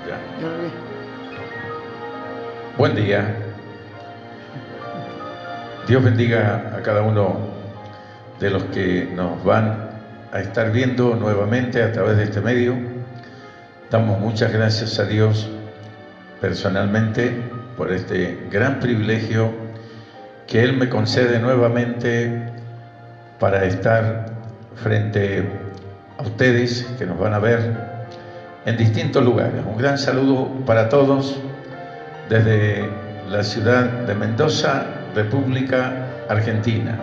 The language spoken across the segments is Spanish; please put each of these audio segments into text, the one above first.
Ya. Buen día. Dios bendiga a cada uno de los que nos van a estar viendo nuevamente a través de este medio. Damos muchas gracias a Dios personalmente por este gran privilegio que Él me concede nuevamente para estar frente a ustedes que nos van a ver en distintos lugares. Un gran saludo para todos desde la ciudad de Mendoza, República Argentina.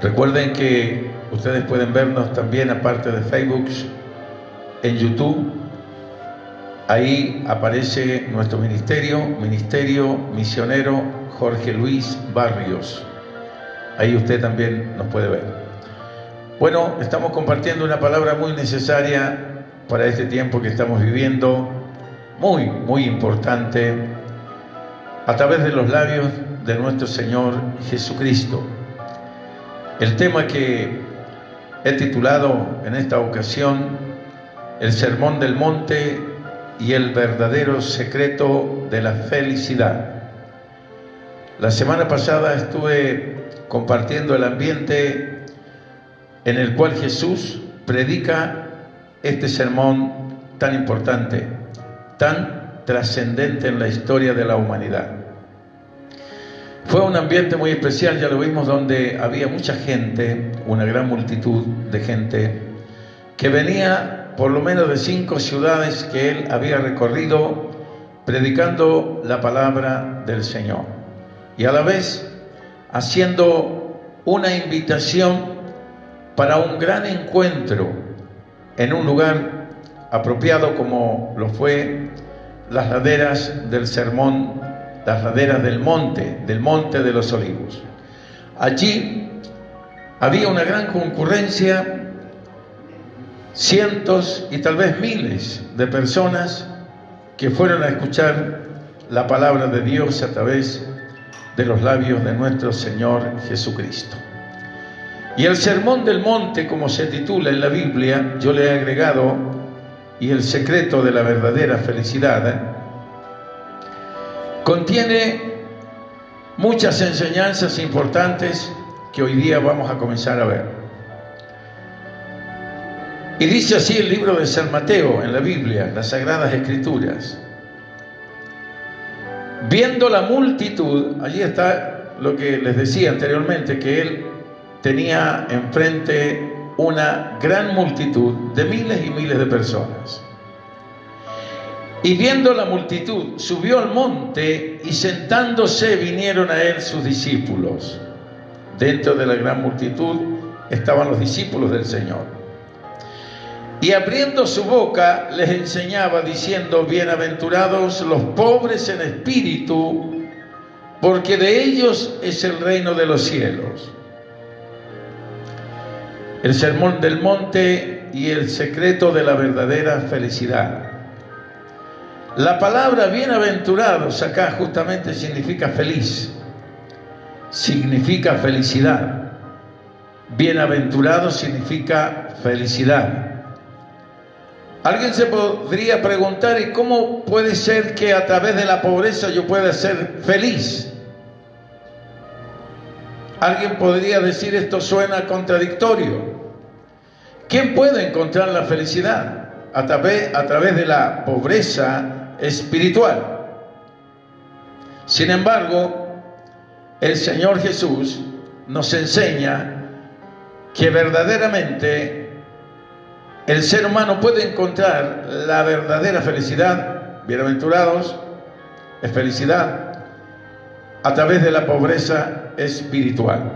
Recuerden que ustedes pueden vernos también, aparte de Facebook, en YouTube. Ahí aparece nuestro ministerio, Ministerio Misionero Jorge Luis Barrios. Ahí usted también nos puede ver. Bueno, estamos compartiendo una palabra muy necesaria para este tiempo que estamos viviendo, muy importante, a través de los labios de nuestro Señor Jesucristo. El tema que he titulado en esta ocasión, el Sermón del Monte y el verdadero secreto de la felicidad. La semana pasada estuve compartiendo el ambiente en el cual Jesús predica este sermón tan importante, tan trascendente en la historia de la humanidad. Fue un ambiente muy especial, ya lo vimos, donde había mucha gente, una gran multitud de gente, que venía por lo menos de 5 ciudades que él había recorrido predicando la palabra del Señor. Y a la vez haciendo una invitación para un gran encuentro en un lugar apropiado como lo fue las laderas del sermón, las laderas del monte de los Olivos. Allí había una gran concurrencia, cientos y tal vez miles de personas que fueron a escuchar la palabra de Dios a través de los labios de nuestro Señor Jesucristo. Y el Sermón del Monte, como se titula en la Biblia, yo le he agregado, y el secreto de la verdadera felicidad, contiene muchas enseñanzas importantes que hoy día vamos a comenzar a ver. Y dice así el libro de San Mateo en la Biblia, las Sagradas Escrituras. Viendo la multitud, allí está lo que les decía anteriormente, que él tenía enfrente una gran multitud de miles y miles de personas. Y viendo la multitud, subió al monte y sentándose vinieron a él sus discípulos. Dentro de la gran multitud estaban los discípulos del Señor. Y abriendo su boca les enseñaba diciendo: bienaventurados los pobres en espíritu, porque de ellos es el reino de los cielos. El Sermón del Monte y el secreto de la verdadera felicidad. La palabra bienaventurados acá justamente significa feliz, significa felicidad. Bienaventurado significa felicidad. Alguien se podría preguntar: ¿y cómo puede ser que a través de la pobreza yo pueda ser feliz? Alguien podría decir: esto suena contradictorio. ¿Quién puede encontrar la felicidad? A través de la pobreza espiritual. Sin embargo, el Señor Jesús nos enseña que verdaderamente el ser humano puede encontrar la verdadera felicidad, bienaventurados, es felicidad, a través de la pobreza espiritual.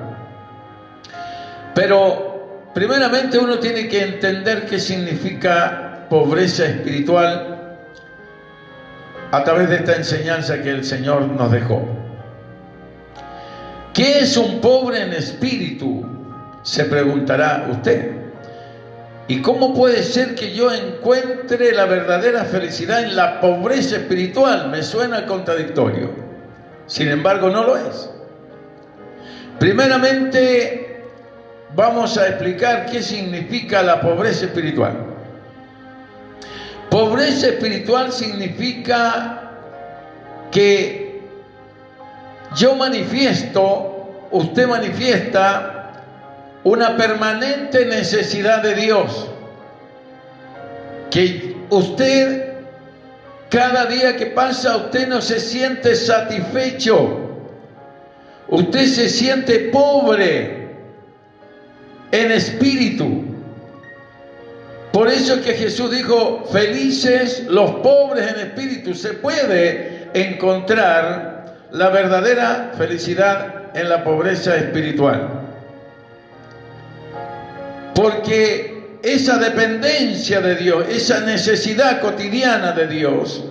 Pero primeramente uno tiene que entender qué significa pobreza espiritual a través de esta enseñanza que el Señor nos dejó. ¿Qué es un pobre en espíritu?, se preguntará usted. ¿Y cómo puede ser que yo encuentre la verdadera felicidad en la pobreza espiritual? Me suena contradictorio. Sin embargo, no lo es. Primeramente, vamos a explicar qué significa la pobreza espiritual. Pobreza espiritual significa que yo manifiesto, usted manifiesta una permanente necesidad de Dios. Que usted, cada día que pasa, usted no se siente satisfecho. Usted se siente pobre en espíritu. Por eso es que Jesús dijo, felices los pobres en espíritu. Se puede encontrar la verdadera felicidad en la pobreza espiritual. Porque esa dependencia de Dios, esa necesidad cotidiana de Dios,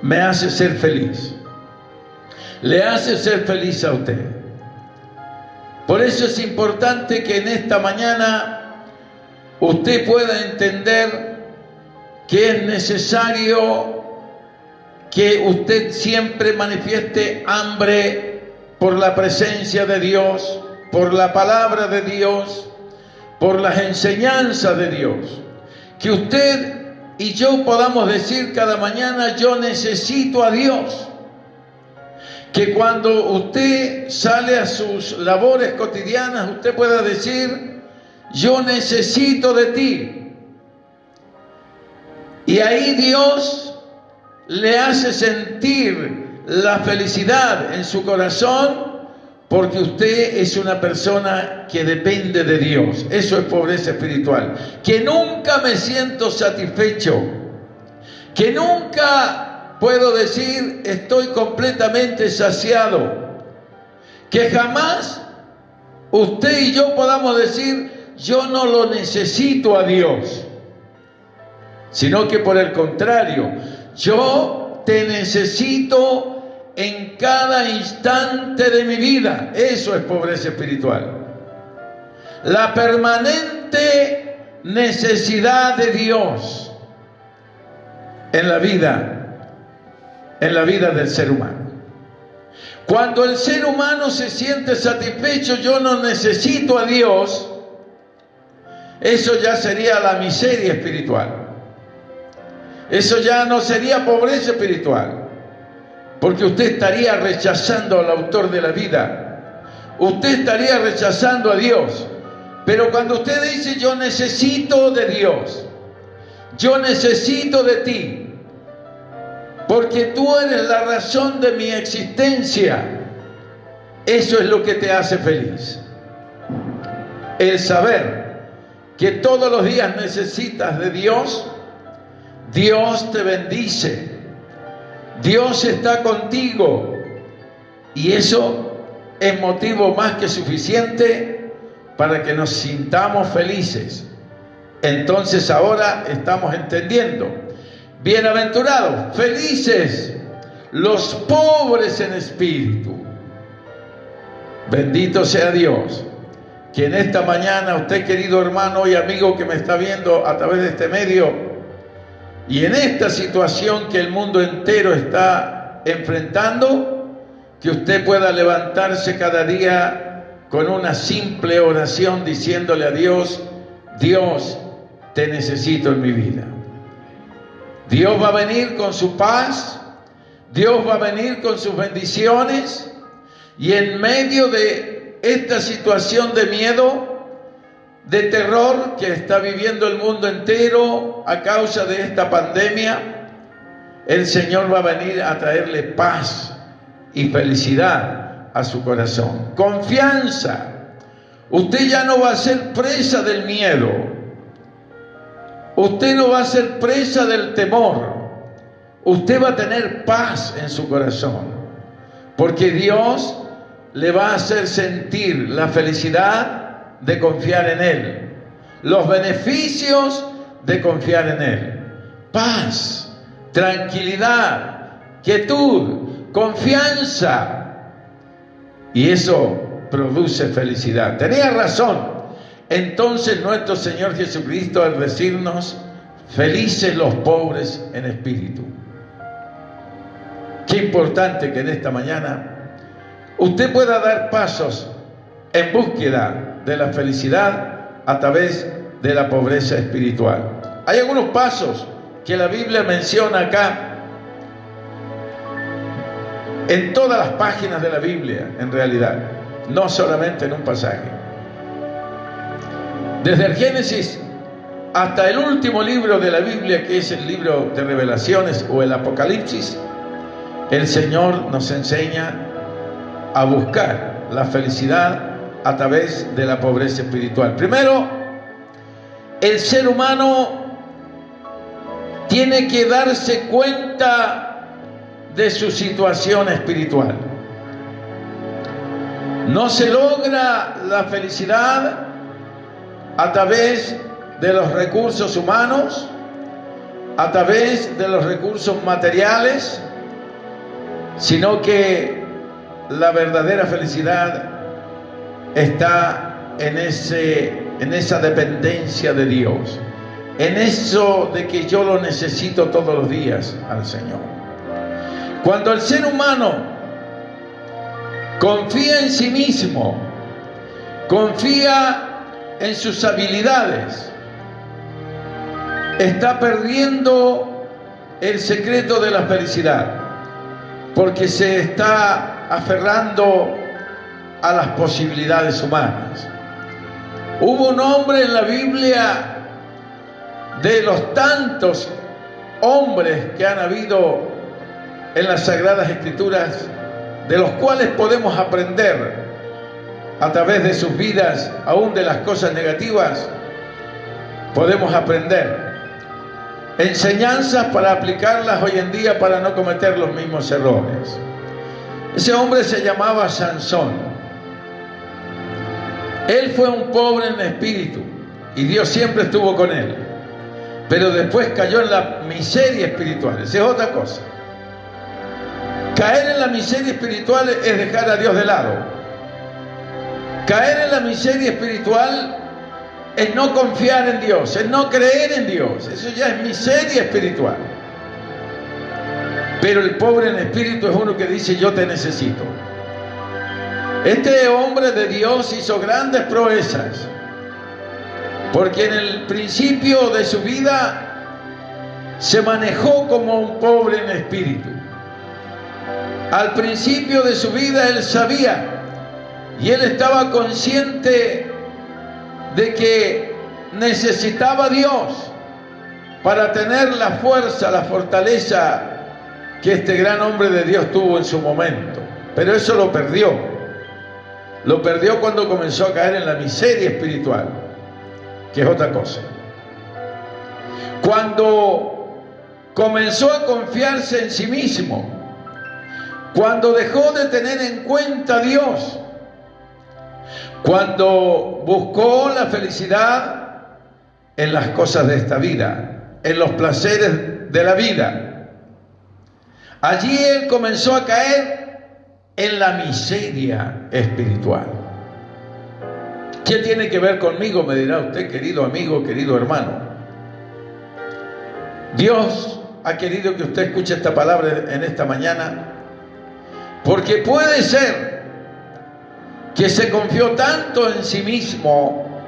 me hace ser feliz. Le hace ser feliz a usted. Por eso es importante que en esta mañana usted pueda entender que es necesario que usted siempre manifieste hambre por la presencia de Dios, por la palabra de Dios, por las enseñanzas de Dios. Que usted y yo podamos decir cada mañana, yo necesito a Dios. Que cuando usted sale a sus labores cotidianas, usted pueda decir, yo necesito de ti. Y ahí Dios le hace sentir la felicidad en su corazón, porque usted es una persona que depende de Dios. Eso es pobreza espiritual. Que nunca me siento satisfecho. Que nunca puedo decir, estoy completamente saciado. Que jamás usted y yo podamos decir, yo no lo necesito a Dios. Sino que por el contrario, yo te necesito en cada instante de mi vida. Eso es pobreza espiritual. La permanente necesidad de Dios en la vida del ser humano. Cuando el ser humano se siente satisfecho, yo no necesito a Dios, eso ya sería la miseria espiritual. Eso ya no sería pobreza espiritual. Porque usted estaría rechazando al autor de la vida. Usted estaría rechazando a Dios. Pero cuando usted dice, yo necesito de Dios, yo necesito de ti, porque tú eres la razón de mi existencia, eso es lo que te hace feliz. El saber que todos los días necesitas de Dios, Dios te bendice. Dios está contigo y eso es motivo más que suficiente para que nos sintamos felices. Entonces ahora estamos entendiendo. Bienaventurados, felices los pobres en espíritu. Bendito sea Dios, que en esta mañana usted, querido hermano y amigo que me está viendo a través de este medio, y en esta situación que el mundo entero está enfrentando, que usted pueda levantarse cada día con una simple oración diciéndole a Dios, Dios, te necesito en mi vida. Dios va a venir con su paz, Dios va a venir con sus bendiciones, y en medio de esta situación de miedo, de terror que está viviendo el mundo entero a causa de esta pandemia, el Señor va a venir a traerle paz y felicidad a su corazón. Confianza. Usted ya no va a ser presa del miedo. Usted no va a ser presa del temor. Usted va a tener paz en su corazón, porque Dios le va a hacer sentir la felicidad de confiar en Él, los beneficios de confiar en Él, paz, tranquilidad, quietud, confianza, y eso produce felicidad. Tenía razón entonces nuestro Señor Jesucristo al decirnos, felices los pobres en espíritu. Qué importante que en esta mañana usted pueda dar pasos en búsqueda de la felicidad a través de la pobreza espiritual. Hay algunos pasos que la Biblia menciona acá, en todas las páginas de la Biblia, en realidad, no solamente en un pasaje. Desde el Génesis hasta el último libro de la Biblia, que es el libro de Revelaciones o el Apocalipsis, el Señor nos enseña a buscar la felicidad a través de la pobreza espiritual. Primero, el ser humano tiene que darse cuenta de su situación espiritual. No se logra la felicidad a través de los recursos humanos, a través de los recursos materiales, sino que la verdadera felicidad está en esa dependencia de Dios, en eso de que yo lo necesito todos los días al Señor. Cuando el ser humano confía en sí mismo, confía en sus habilidades, está perdiendo el secreto de la felicidad, porque se está aferrando a las posibilidades humanas. Hubo un hombre en la Biblia, de los tantos hombres que han habido en las Sagradas Escrituras, de los cuales podemos aprender a través de sus vidas, aún de las cosas negativas, podemos aprender enseñanzas para aplicarlas hoy en día para no cometer los mismos errores. Ese hombre se llamaba Sansón. Él fue un pobre en espíritu y Dios siempre estuvo con él, pero después cayó en la miseria espiritual. Esa es otra cosa. Caer en la miseria espiritual es dejar a Dios de lado. Caer en la miseria espiritual es no confiar en Dios, es no creer en Dios. Eso ya es miseria espiritual. Pero el pobre en espíritu es uno que dice: yo te necesito. Este hombre de Dios hizo grandes proezas, porque en el principio de su vida se manejó como un pobre en espíritu. Al principio de su vida él sabía y él estaba consciente de que necesitaba a Dios para tener la fuerza, la fortaleza que este gran hombre de Dios tuvo en su momento. Pero eso lo perdió. Lo perdió cuando comenzó a caer en la miseria espiritual, que es otra cosa. Cuando comenzó a confiarse en sí mismo, cuando dejó de tener en cuenta a Dios, cuando buscó la felicidad en las cosas de esta vida, en los placeres de la vida, allí él comenzó a caer en la miseria espiritual. ¿Qué tiene que ver conmigo?, me dirá usted, querido amigo, querido hermano. Dios ha querido que usted escuche esta palabra en esta mañana, porque puede ser que se confió tanto en sí mismo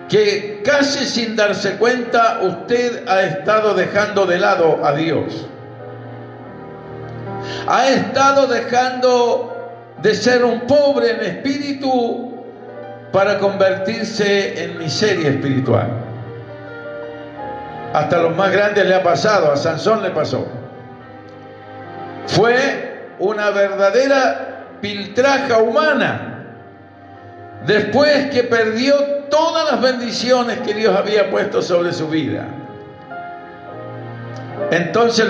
que casi sin darse cuenta usted ha estado dejando de lado a Dios. Ha estado dejando de ser un pobre en espíritu para convertirse en miseria espiritual. Hasta a los más grandes le ha pasado, a Sansón le pasó. Fue una verdadera piltraja humana después que perdió todas las bendiciones que Dios había puesto sobre su vida. Entonces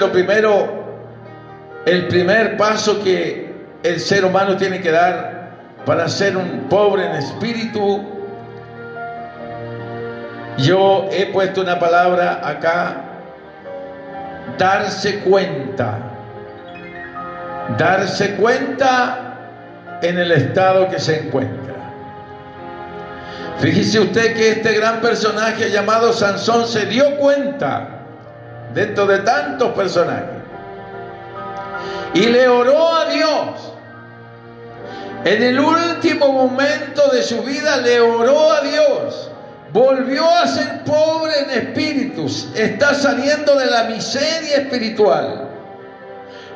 el primer paso que el ser humano tiene que dar para ser un pobre en espíritu, yo he puesto una palabra acá: darse cuenta. Darse cuenta en el estado que se encuentra. Fíjese usted que este gran personaje llamado Sansón se dio cuenta dentro de tantos personajes y le oró a Dios. En el último momento de su vida le oró a Dios volvió a ser pobre en espíritus, está saliendo de la miseria espiritual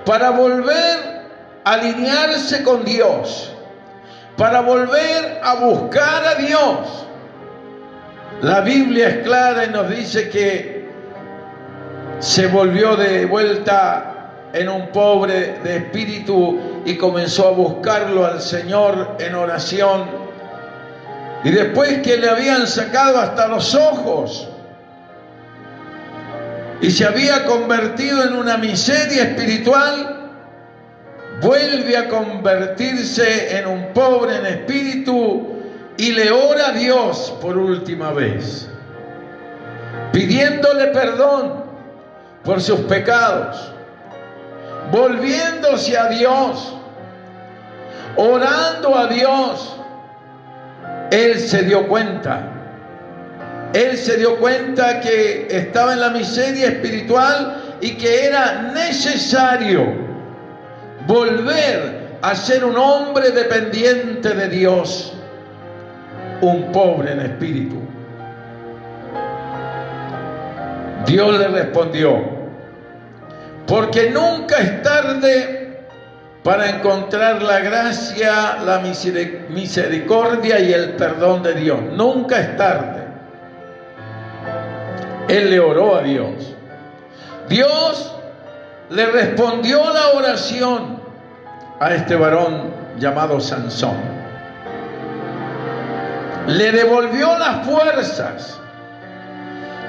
para volver a alinearse con Dios, para volver a buscar a Dios. La Biblia es clara y nos dice que se volvió de vuelta en un pobre de espíritu y comenzó a buscarlo al Señor en oración. Y después que le habían sacado hasta los ojos y se había convertido en una miseria espiritual, vuelve a convertirse en un pobre en espíritu y le ora a Dios por última vez, pidiéndole perdón por sus pecados, volviéndose a Dios, orando a Dios. Él se dio cuenta que estaba en la miseria espiritual y que era necesario volver a ser un hombre dependiente de Dios, un pobre en espíritu. Dios le respondió: porque nunca es tarde para encontrar la gracia, la misericordia y el perdón de Dios. Nunca es tarde. Él le oró a Dios. Dios le respondió la oración a este varón llamado Sansón. Le devolvió las fuerzas.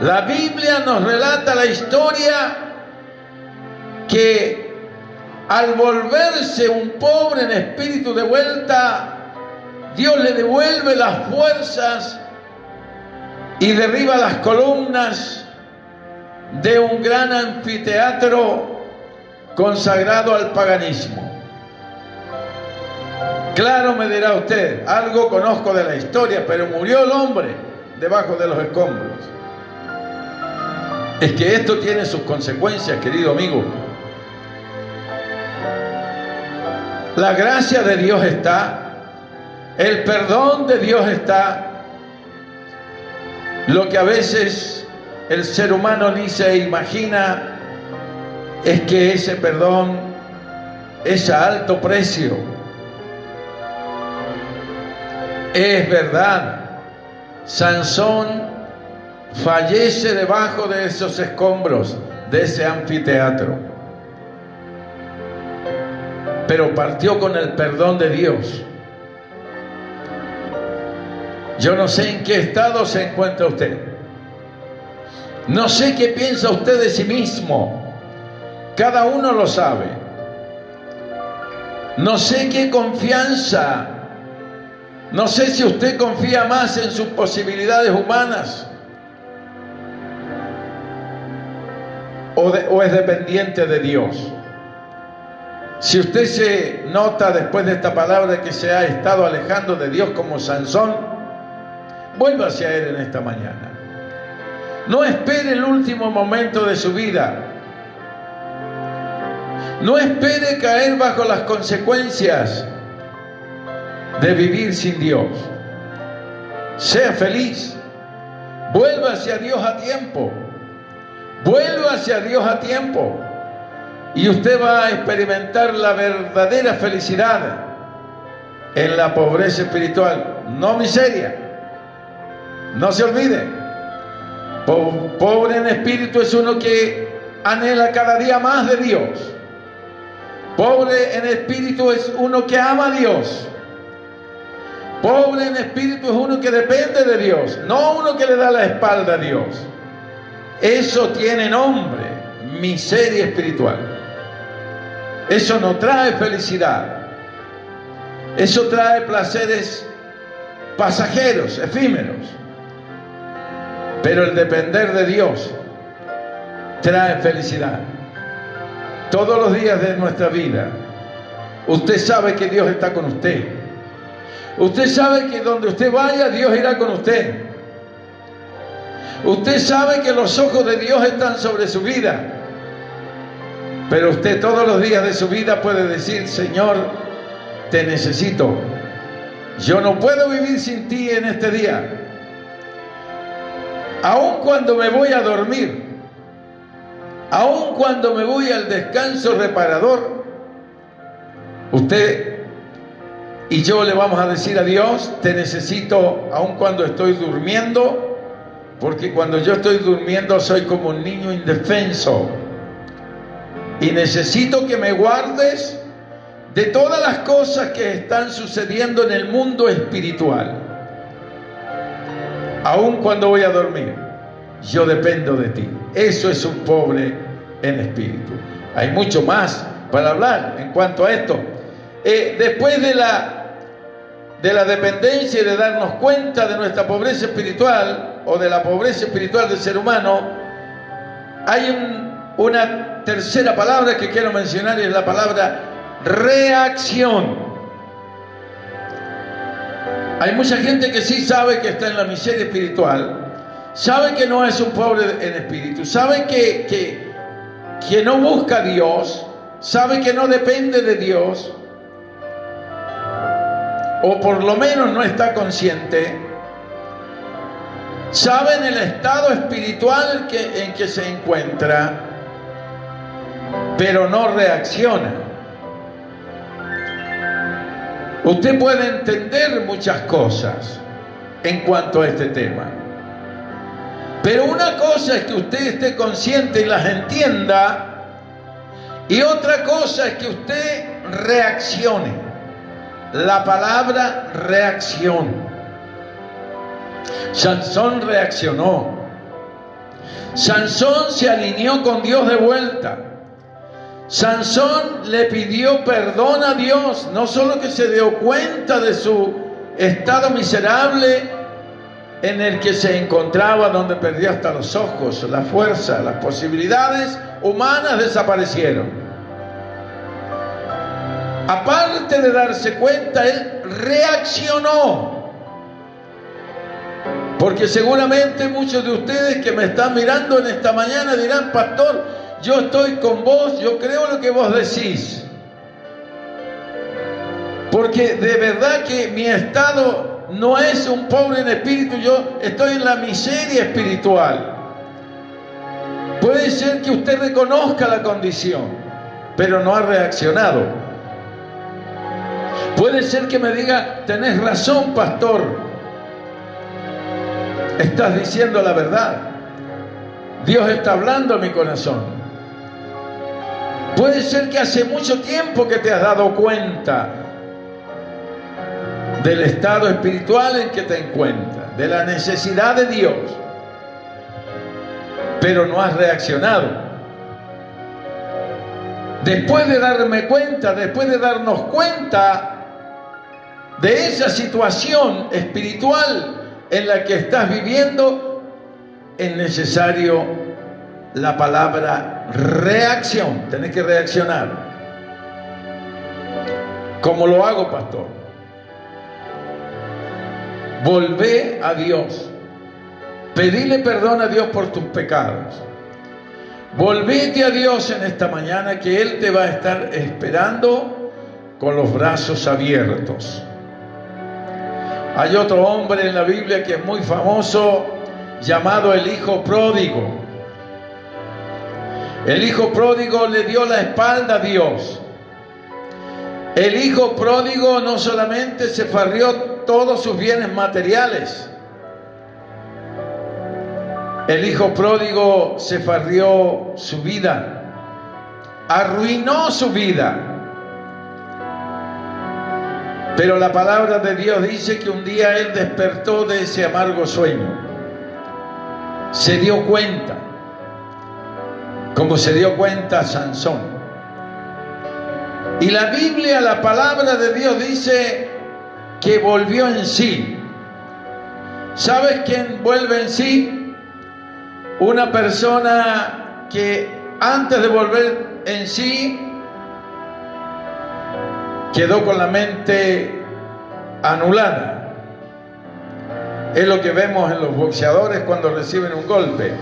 La Biblia nos relata la historia que al volverse un pobre en espíritu de vuelta, Dios le devuelve las fuerzas y derriba las columnas de un gran anfiteatro consagrado al paganismo. Claro, me dirá usted, algo conozco de la historia, pero murió el hombre debajo de los escombros. Es que esto tiene sus consecuencias, querido amigo. La gracia de Dios está, el perdón de Dios está. Lo que a veces el ser humano ni se imagina es que ese perdón es a alto precio. Es verdad, Sansón fallece debajo de esos escombros, de ese anfiteatro, pero partió con el perdón de Dios. Yo no sé en qué estado se encuentra usted. No sé qué piensa usted de sí mismo. Cada uno lo sabe. No sé qué confianza. No sé si usted confía más en sus posibilidades humanas o es dependiente de Dios. Si usted se nota después de esta palabra que se ha estado alejando de Dios como Sansón, vuelva hacia Él en esta mañana. No espere el último momento de su vida. No espere caer bajo las consecuencias de vivir sin Dios. Sea feliz. Vuelva hacia Dios a tiempo. Vuelva hacia Dios a tiempo. Y usted va a experimentar la verdadera felicidad en la pobreza espiritual, no miseria. No se olvide, pobre en espíritu es uno que anhela cada día más de Dios. Pobre en espíritu es uno que ama a Dios. Pobre en espíritu es uno que depende de Dios, no uno que le da la espalda a Dios. Eso tiene nombre, miseria espiritual. Eso no trae felicidad. Eso trae placeres pasajeros, efímeros. Pero el depender de Dios trae felicidad. Todos los días de nuestra vida, usted sabe que Dios está con usted. Usted sabe que donde usted vaya, Dios irá con usted. Usted sabe que los ojos de Dios están sobre su vida. Pero usted todos los días de su vida puede decir: Señor, te necesito. Yo no puedo vivir sin ti en este día. Aun cuando me voy a dormir, aun cuando me voy al descanso reparador, usted y yo le vamos a decir a Dios: te necesito aun cuando estoy durmiendo, porque cuando yo estoy durmiendo soy como un niño indefenso y necesito que me guardes de todas las cosas que están sucediendo en el mundo espiritual. Aun cuando voy a dormir, yo dependo de ti. Eso es un pobre en espíritu. Hay mucho más para hablar en cuanto a esto. Después de la dependencia y de darnos cuenta de nuestra pobreza espiritual o de la pobreza espiritual del ser humano, hay una tercera palabra que quiero mencionar, y es la palabra reacción. Hay mucha gente que sí sabe que está en la miseria espiritual, sabe que no es un pobre en espíritu, sabe que no busca a Dios, sabe que no depende de Dios, o por lo menos no está consciente, sabe en el estado espiritual en que se encuentra, pero no reacciona. Usted puede entender muchas cosas en cuanto a este tema, pero una cosa es que usted esté consciente y las entienda, y otra cosa es que usted reaccione. La palabra reacción. Sansón reaccionó. Sansón se alineó con Dios de vuelta. Sansón le pidió perdón a Dios, no solo que se dio cuenta de su estado miserable en el que se encontraba, donde perdió hasta los ojos, la fuerza, las posibilidades humanas desaparecieron. Aparte de darse cuenta, él reaccionó. Porque seguramente muchos de ustedes que me están mirando en esta mañana dirán: pastor, yo estoy con vos, yo creo lo que vos decís. Porque de verdad que mi estado no es un pobre en espíritu, yo estoy en la miseria espiritual. Puede ser que usted reconozca la condición, pero no ha reaccionado. Puede ser que me diga: tenés razón, pastor, estás diciendo la verdad, Dios está hablando a mi corazón. Puede ser que hace mucho tiempo que te has dado cuenta del estado espiritual en que te encuentras, de la necesidad de Dios, pero no has reaccionado. Después de darme cuenta, después de darnos cuenta de esa situación espiritual en la que estás viviendo, es necesario la palabra reacción. Tenés que reaccionar. ¿Cómo lo hago, pastor? Volvé a Dios. Pedile perdón a Dios por tus pecados. Volvete a Dios en esta mañana, que Él te va a estar esperando con los brazos abiertos. Hay otro hombre en la Biblia que es muy famoso, llamado el hijo pródigo. El hijo pródigo le dio la espalda a Dios. El hijo pródigo no solamente se farrió todos sus bienes materiales, el hijo pródigo se farrió su vida, arruinó su vida. Pero la palabra de Dios dice que un día él despertó de ese amargo sueño, se dio cuenta, como se dio cuenta Sansón. Y la Biblia, la palabra de Dios dice que volvió en sí. ¿Sabes quién vuelve en sí? Una persona que antes de volver en sí quedó con la mente anulada. Es lo que vemos en los boxeadores cuando reciben un golpe.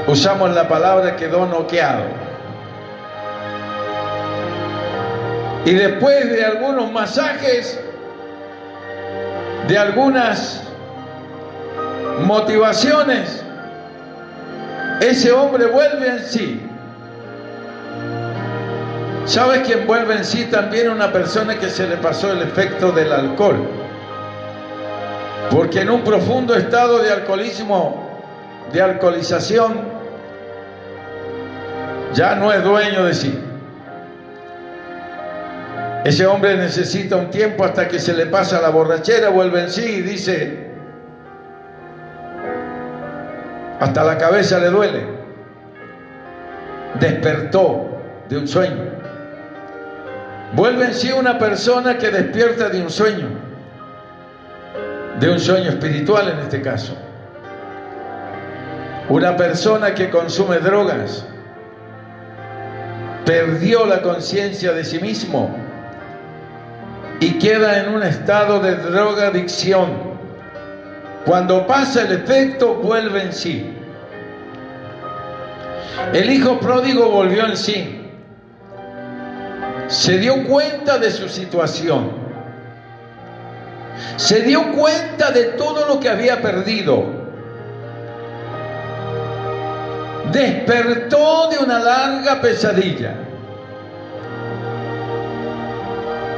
Usamos la palabra quedó noqueado. Y después de algunos masajes, de algunas motivaciones, ese hombre vuelve en sí. ¿Sabes quién vuelve en sí? También una persona que se le pasó el efecto del alcohol. Porque en un profundo estado de alcoholismo, de alcoholización, ya no es dueño de sí. Ese hombre necesita un tiempo hasta que se le pasa la borrachera, vuelve en sí y dice, hasta la cabeza le duele. Despertó de un sueño. Vuelve en sí una persona que despierta de un sueño espiritual en este caso. Una persona que consume drogas, perdió la conciencia de sí mismo y queda en un estado de drogadicción. Cuando pasa el efecto, vuelve en sí. El hijo pródigo volvió en sí. Se dio cuenta de su situación. Se dio cuenta de todo lo que había perdido. Despertó de una larga pesadilla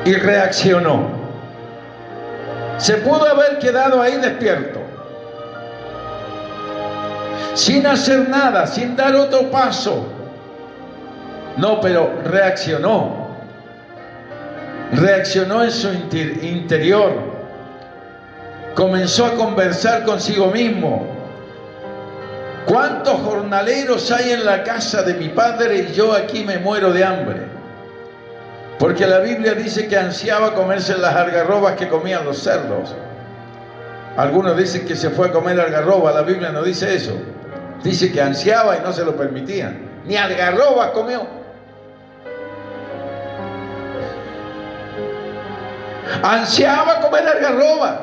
y reaccionó. Se pudo haber quedado ahí despierto, sin hacer nada, sin dar otro paso. No, pero reaccionó. Reaccionó en su interior. Comenzó a conversar consigo mismo. ¿Cuántos jornaleros hay en la casa de mi padre y yo aquí me muero de hambre? Porque la Biblia dice que ansiaba comerse las algarrobas que comían los cerdos. Algunos dicen que se fue a comer algarroba. La Biblia no dice eso. Dice que ansiaba y no se lo permitían. Ni algarrobas comió. Ansiaba comer algarrobas.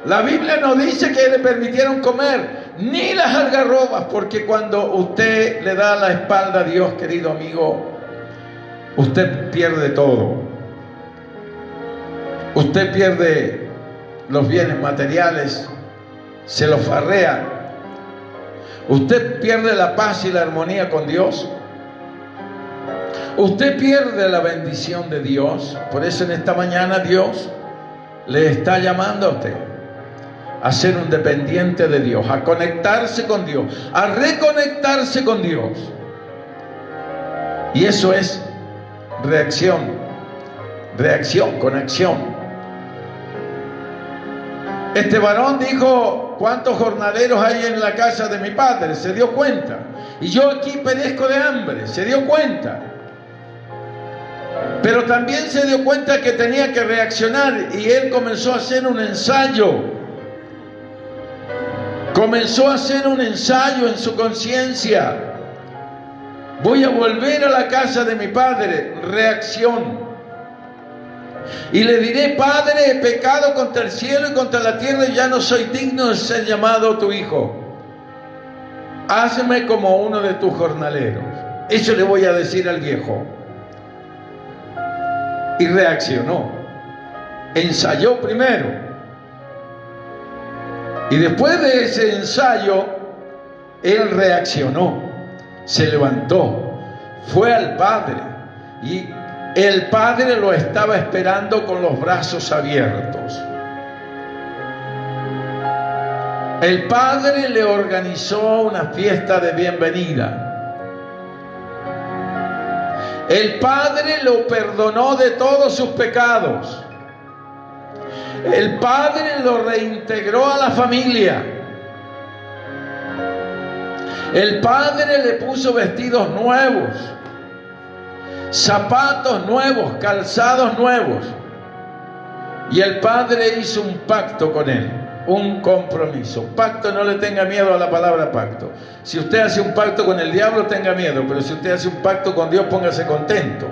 La Biblia no dice que le permitieron comer ni las algarrobas, porque cuando usted le da la espalda a Dios, querido amigo, usted pierde todo. Usted pierde los bienes materiales, se los farrea. Usted pierde la paz y la armonía con Dios. Usted pierde la bendición de Dios. Por eso en esta mañana Dios le está llamando a usted a ser un dependiente de Dios, a conectarse con Dios, a reconectarse con Dios. Y eso es reacción con acción. Este varón dijo, ¿cuántos jornaleros hay en la casa de mi padre? Se dio cuenta. Y yo aquí perezco de hambre. Se dio cuenta. Pero también se dio cuenta que tenía que reaccionar, y él comenzó a hacer un ensayo. Comenzó a hacer un ensayo en su conciencia. Voy a volver a la casa de mi padre. Reacción. Y le diré, Padre, he pecado contra el cielo y contra la tierra, y ya no soy digno de ser llamado tu hijo. Hazme como uno de tus jornaleros. Eso le voy a decir al viejo. Y reaccionó. Ensayó primero. Y después de ese ensayo, él reaccionó. Se levantó. Fue al Padre. Y el Padre lo estaba esperando con los brazos abiertos. El Padre le organizó una fiesta de bienvenida. El Padre lo perdonó de todos sus pecados. El Padre lo reintegró a la familia. El Padre le puso vestidos nuevos, zapatos nuevos, calzados nuevos. Y el Padre hizo un pacto con él, un compromiso. Pacto, no le tenga miedo a la palabra pacto. Si usted hace un pacto con el diablo, tenga miedo. Pero si usted hace un pacto con Dios, póngase contento.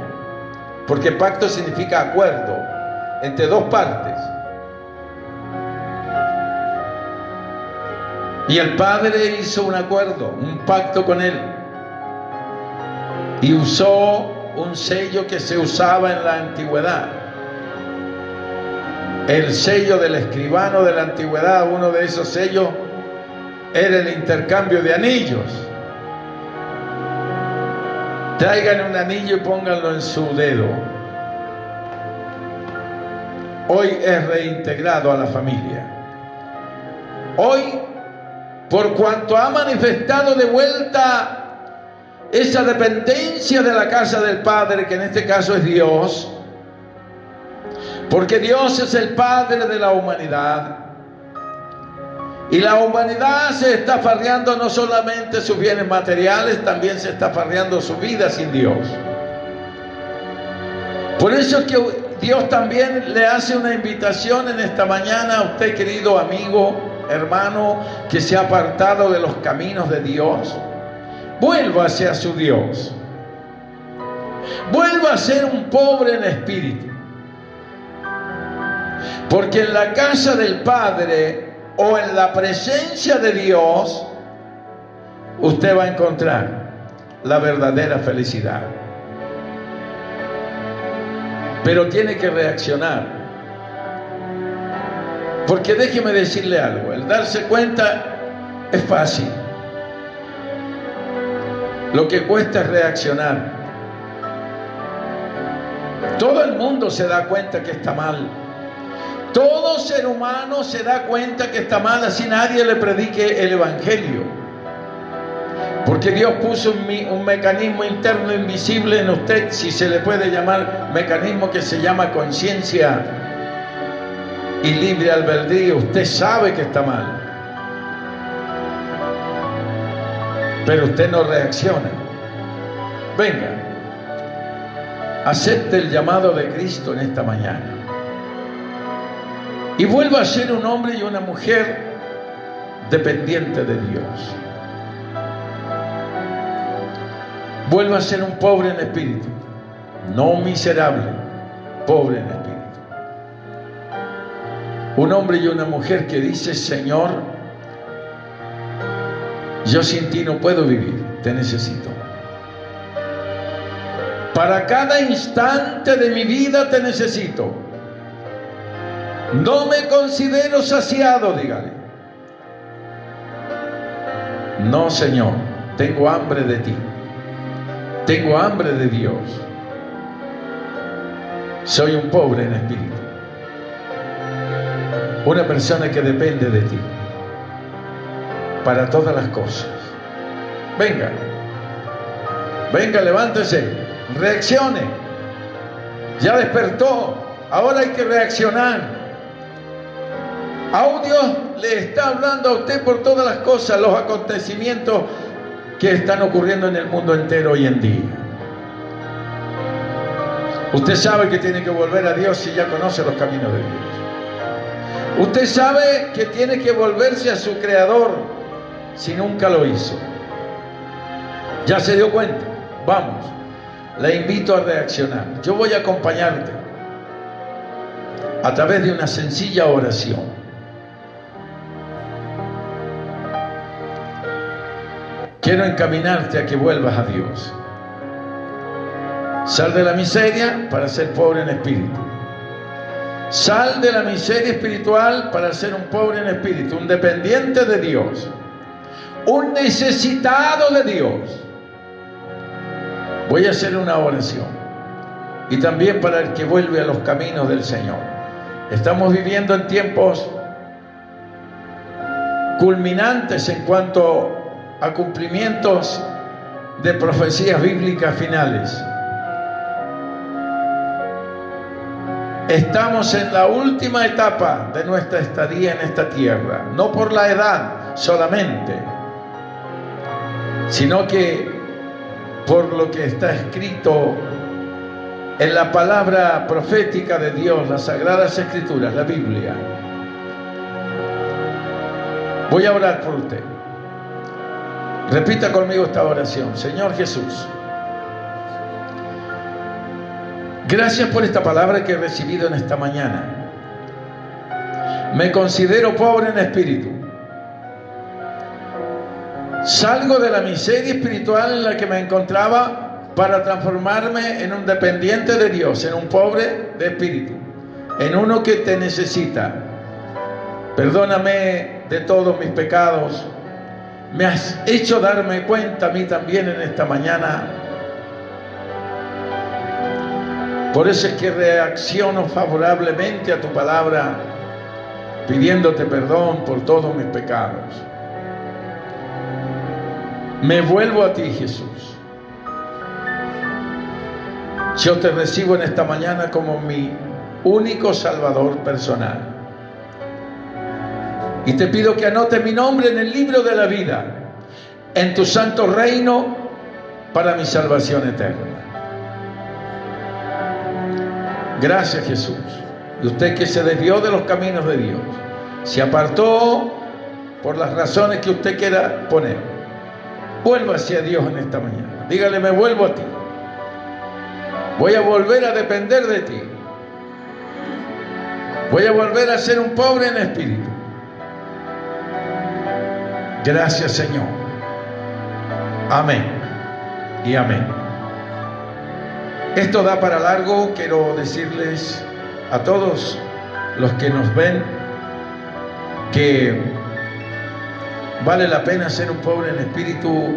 Porque pacto significa acuerdo entre dos partes. Y el Padre hizo un acuerdo, un pacto con él. Y usó un sello que se usaba en la antigüedad. El sello del escribano de la antigüedad, uno de esos sellos era el intercambio de anillos. Traigan un anillo y pónganlo en su dedo. Hoy es reintegrado a la familia. Hoy, por cuanto ha manifestado de vuelta esa dependencia de la casa del Padre, que en este caso es Dios, porque Dios es el Padre de la humanidad, y la humanidad se está farreando no solamente sus bienes materiales, también se está farreando su vida sin Dios. Por eso es que Dios también le hace una invitación en esta mañana a usted, querido amigo, hermano, que se ha apartado de los caminos de Dios. Vuélvase a su Dios. Vuelva a ser un pobre en espíritu. Porque en la casa del Padre o en la presencia de Dios, usted va a encontrar la verdadera felicidad. Pero tiene que reaccionar. Porque déjeme decirle algo, el darse cuenta es fácil. Lo que cuesta es reaccionar. Todo el mundo se da cuenta que está mal. Todo ser humano se da cuenta que está mal, así nadie le predique el evangelio. Porque Dios puso un mecanismo interno invisible en usted, si se le puede llamar mecanismo, que se llama conciencia y libre albedrío. Usted sabe que está mal, pero usted no reacciona. Venga, acepte el llamado de Cristo en esta mañana y vuelva a ser un hombre y una mujer dependiente de Dios. Vuelva a ser un pobre en espíritu, no miserable, pobre en espíritu. Un hombre y una mujer que dice: Señor, yo sin ti no puedo vivir, te necesito. Para cada instante de mi vida te necesito. No me considero saciado, dígale. No, Señor, tengo hambre de ti. Tengo hambre de Dios. Soy un pobre en espíritu. Una persona que depende de ti para todas las cosas. Venga, venga, levántese, reaccione. Ya despertó, ahora hay que reaccionar. Aún Dios le está hablando a usted por todas las cosas, los acontecimientos que están ocurriendo en el mundo entero hoy en día. Usted sabe que tiene que volver a Dios si ya conoce los caminos de Dios. Usted sabe que tiene que volverse a su Creador si nunca lo hizo. Ya se dio cuenta. Vamos, le invito a reaccionar. Yo voy a acompañarte a través de una sencilla oración. Quiero encaminarte a que vuelvas a Dios. Sal de la miseria para ser pobre en espíritu. Sal de la miseria espiritual para ser un pobre en espíritu, un dependiente de Dios, un necesitado de Dios. Voy a hacer una oración y también para el que vuelve a los caminos del Señor. Estamos viviendo en tiempos culminantes en cuanto a cumplimientos de profecías bíblicas finales. Estamos en la última etapa de nuestra estadía en esta tierra, no por la edad solamente, sino que por lo que está escrito en la palabra profética de Dios, las Sagradas Escrituras, la Biblia. Voy a orar por usted. Repita conmigo esta oración. Señor Jesús, gracias por esta palabra que he recibido en esta mañana. Me considero pobre en espíritu. Salgo de la miseria espiritual en la que me encontraba para transformarme en un dependiente de Dios, en un pobre de espíritu. en uno que te necesita. Perdóname de todos mis pecados. Me has hecho darme cuenta a mí también en esta mañana. Por eso es que reacciono favorablemente a tu palabra, pidiéndote perdón por todos mis pecados. Me vuelvo a ti, Jesús. Yo te recibo en esta mañana como mi único Salvador personal. Y te pido que anote mi nombre en el libro de la vida, en tu santo reino, para mi salvación eterna. Gracias, Jesús. Y usted que se desvió de los caminos de Dios, se apartó por las razones que usted quiera poner, vuelva hacia Dios en esta mañana. Dígale: me vuelvo a ti. Voy a volver a depender de ti. Voy a volver a ser un pobre en espíritu. Gracias, Señor. Amén y amén. Esto da para largo. Quiero decirles a todos los que nos ven que vale la pena ser un pobre en espíritu.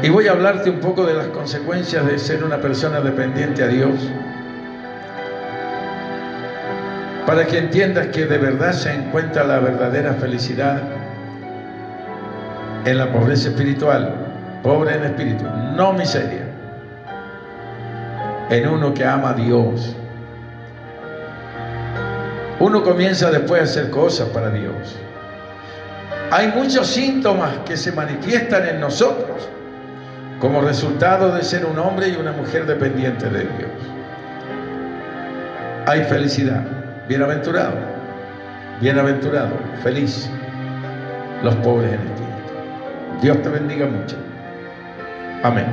Y voy a hablarte un poco de las consecuencias de ser una persona dependiente a Dios, para que entiendas que de verdad se encuentra la verdadera felicidad en la pobreza espiritual, pobre en espíritu, no miseria, en uno que ama a Dios. Uno comienza después a hacer cosas para Dios. Hay muchos síntomas que se manifiestan en nosotros como resultado de ser un hombre y una mujer dependiente de Dios. Hay felicidad. Bienaventurado, bienaventurado, feliz los pobres en espíritu. Dios te bendiga mucho. Amén.